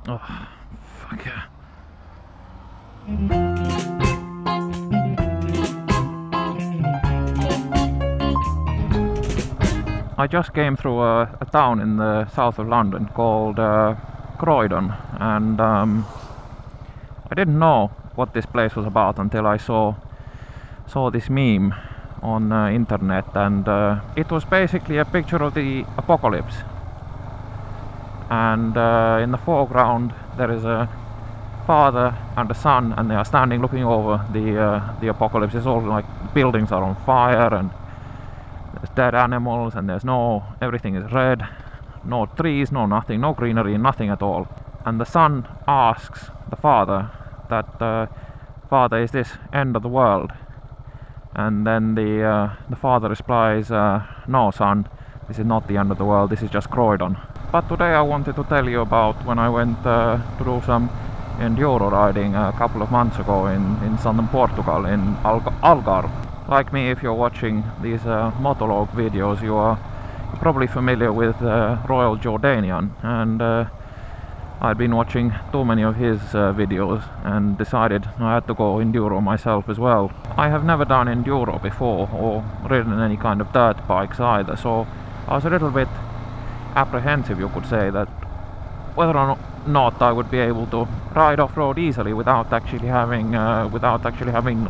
Oh, fuck yeah. I just came through a town in the south of London called Croydon, and I didn't know what this place was about until I saw this meme on internet, and it was basically a picture of the apocalypse. And in the foreground there is a father and a son, and they are standing looking over the apocalypse. It's all like buildings are on fire, and there's dead animals, and everything is red, no trees, no nothing, no greenery, nothing at all. And the son asks the father that, father, is this end of the world? And then the father replies, no son, this is not the end of the world, this is just Croydon. But today I wanted to tell you about when I went to do some Enduro riding a couple of months ago in southern Portugal, in Algarve. Like me, if you're watching these motolog videos, you're probably familiar with Royal Jordanian, and I'd been watching too many of his videos and decided I had to go Enduro myself as well. I have never done Enduro before, or ridden any kind of dirt bikes either, so I was a little bit apprehensive, you could say, that whether or not I would be able to ride off-road easily without actually having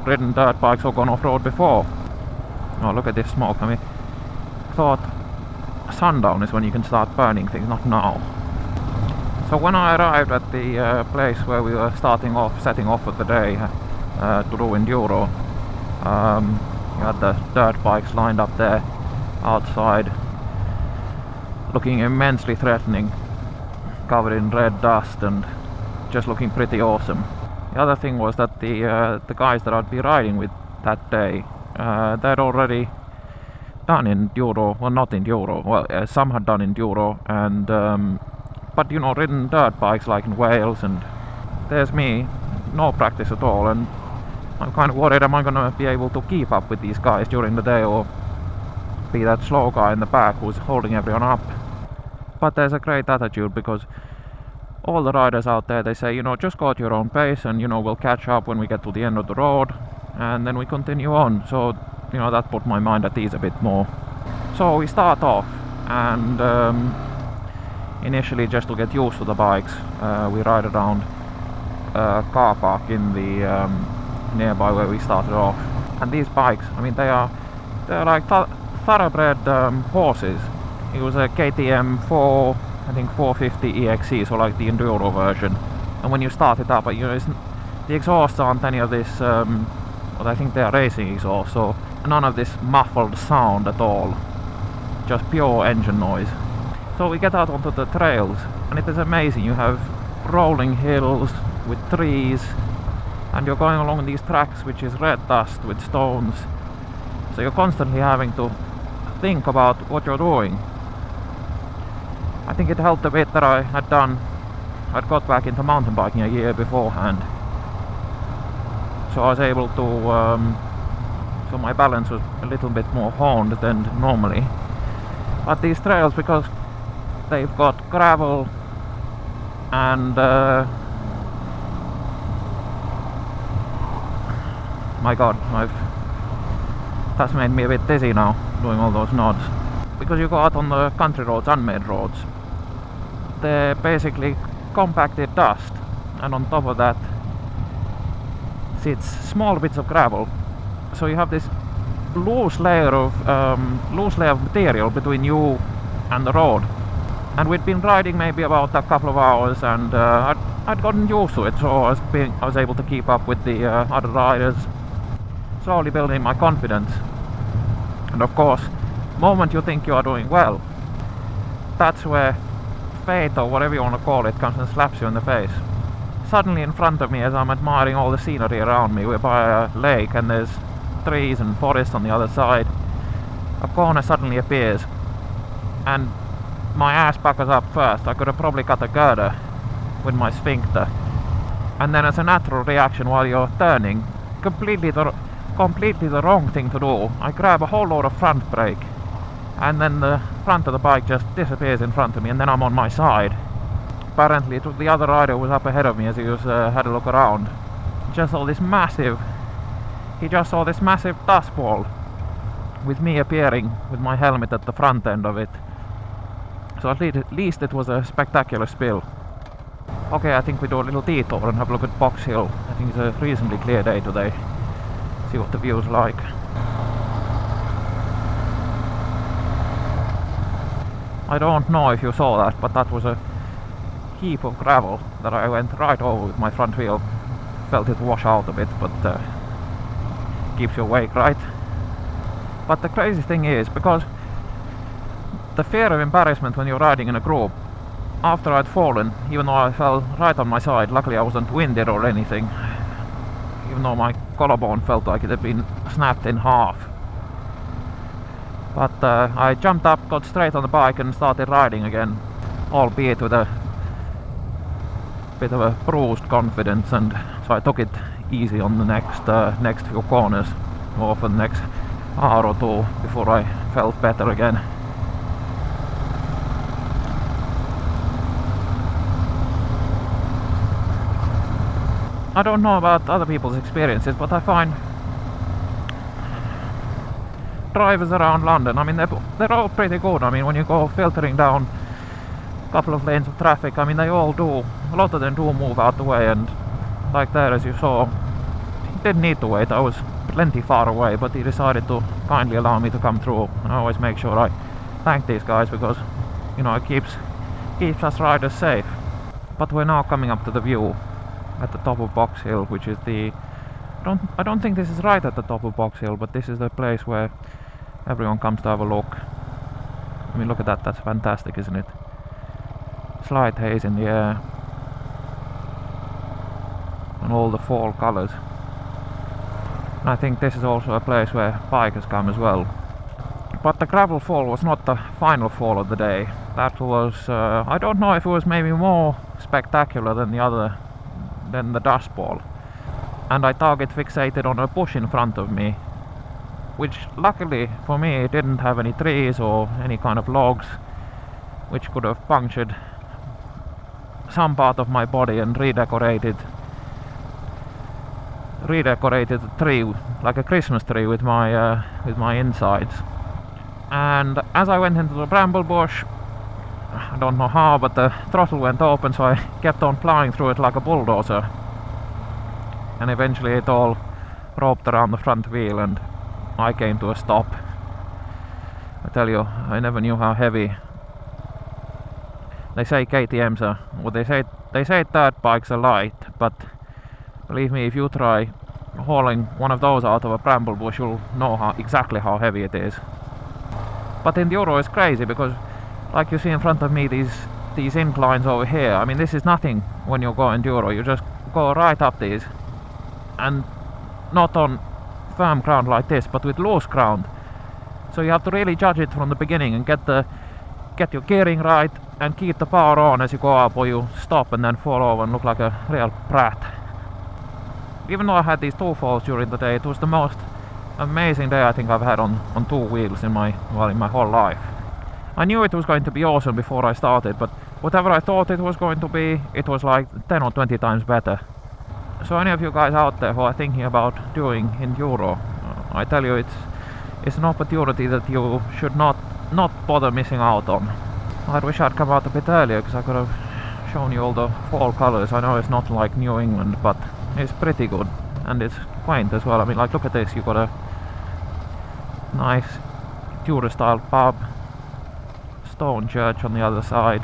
ridden dirt bikes or gone off-road before. Oh, look at this smoke. I mean, I thought sundown is when you can start burning things, not now. So when I arrived at the place where we were setting off for the day to do Enduro, we had the dirt bikes lined up there outside, looking immensely threatening, covered in red dust and just looking pretty awesome. The other thing was that the guys that I'd be riding with that day, they'd already done Enduro, well, not Enduro, well, some had done Enduro, and but you know, ridden dirt bikes like in Wales, and there's me, no practice at all, and I'm kind of worried, am I gonna be able to keep up with these guys during the day, or be that slow guy in the back who's holding everyone up. But there's a great attitude, because all the riders out there, they say, you know, just go at your own pace, and you know, we'll catch up when we get to the end of the road, and then we continue on. So, you know, that put my mind at ease a bit more. So we start off, and initially, just to get used to the bikes, we ride around a car park in the nearby where we started off. And these bikes, I mean, they're like thoroughbred horses. It was a KTM 450 EXE, so like the Enduro version. And when you start it up, you know, the exhausts aren't any of this, well, I think they are racing exhausts, so none of this muffled sound at all. Just pure engine noise. So we get out onto the trails, and it is amazing. You have rolling hills with trees, and you're going along these tracks which is red dust with stones. So you're constantly having to think about what you're doing. I think it helped a bit that I'd got back into mountain biking a year beforehand. So I was able to, so my balance was a little bit more honed than normally. But these trails, because they've got gravel and my god, that's made me a bit dizzy now, doing all those nods. Because you go out on the country roads, unmade roads, they're basically compacted dust, and on top of that sits small bits of gravel. So you have this loose layer of material between you and the road. And we'd been riding maybe about a couple of hours, and I'd gotten used to it, so I was able to keep up with the other riders, slowly building my confidence. And of course, the moment you think you are doing well, that's where fate, or whatever you want to call it, comes and slaps you in the face. Suddenly in front of me, as I'm admiring all the scenery around me, we're by a lake and there's trees and forest on the other side, a corner suddenly appears, and my ass puckers up first. I could have probably cut a girder with my sphincter. And then as a natural reaction while you're turning, completely the wrong thing to do, I grab a whole load of front brake, and then the front of the bike just disappears in front of me, and then I'm on my side. apparently the other rider was up ahead of me as he was had a look around. He just saw this massive dust ball with me appearing with my helmet at the front end of it. So at least it was a spectacular spill. Okay, I think we do a little detour and have a look at Box Hill. I think it's a reasonably clear day today. See what the view's like. I don't know if you saw that, but that was a heap of gravel that I went right over with my front wheel. Felt it wash out a bit, but keeps you awake, right? But the crazy thing is, because the fear of embarrassment when you're riding in a group, after I'd fallen, even though I fell right on my side, luckily I wasn't winded or anything, even though my collarbone felt like it had been snapped in half. But I jumped up, got straight on the bike and started riding again, albeit with a bit of a bruised confidence, and so I took it easy on the next few corners, or for the next hour or two before I felt better again. I don't know about other people's experiences, but I find drivers around London, I mean, they're all pretty good. I mean, when you go filtering down a couple of lanes of traffic, I mean, a lot of them do move out the way, and like there, as you saw, he didn't need to wait. I was plenty far away, but he decided to kindly allow me to come through, and I always make sure I thank these guys because, you know, it keeps us riders safe. But we're now coming up to the view at the top of Box Hill, which is I don't think this is right at the top of Box Hill, but this is the place where everyone comes to have a look. I mean, look at that, that's fantastic, isn't it? Slight haze in the air and all the fall colours. And I think this is also a place where bikers come as well. But the gravel fall was not the final fall of the day. That was, I don't know if it was maybe more spectacular than the dust ball. And I target fixated on a bush in front of me, which luckily for me didn't have any trees or any kind of logs, which could have punctured some part of my body and redecorated the tree like a Christmas tree with my insides. And as I went into the bramble bush, I don't know how, but the throttle went open, so I kept on plowing through it like a bulldozer, and eventually it all roped around the front wheel and I came to a stop. I tell you, I never knew how heavy. They say KTM's are, well, they say dirt bikes are light, but believe me, if you try hauling one of those out of a bramble bush, you'll know exactly how heavy it is. But Enduro is crazy because, like you see in front of me, these inclines over here, I mean, this is nothing when you go Enduro. You just go right up these, and not on firm ground like this, but with loose ground. So you have to really judge it from the beginning and get your gearing right and keep the power on as you go up, or you stop and then fall over and look like a real brat. Even though I had these two falls during the day, it was the most amazing day I think I've had on two wheels in my whole life. I knew it was going to be awesome before I started, but whatever I thought it was going to be, it was like 10 or 20 times better. So any of you guys out there who are thinking about doing Enduro, I tell you, it's an opportunity that you should not bother missing out on. I wish I'd come out a bit earlier, because I could have shown you all the fall colours. I know it's not like New England, but it's pretty good, and it's quaint as well. I mean, like, look at this, you've got a nice Tudor style pub, stone church on the other side.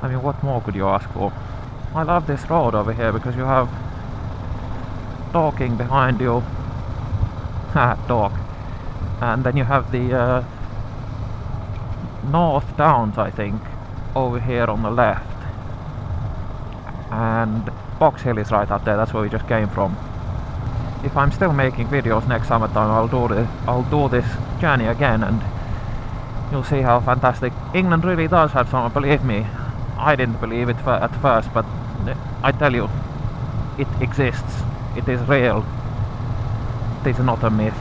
I mean, what more could you ask for? I love this road over here because you have Dorking behind you, Dork, and then you have the North Downs, I think, over here on the left, and Box Hill is right up there. That's where we just came from. If I'm still making videos next summertime, I'll do this journey again, and you'll see how fantastic England really does have summer. Believe me, I didn't believe it at first, but I tell you, it exists. It is real. It is not a myth.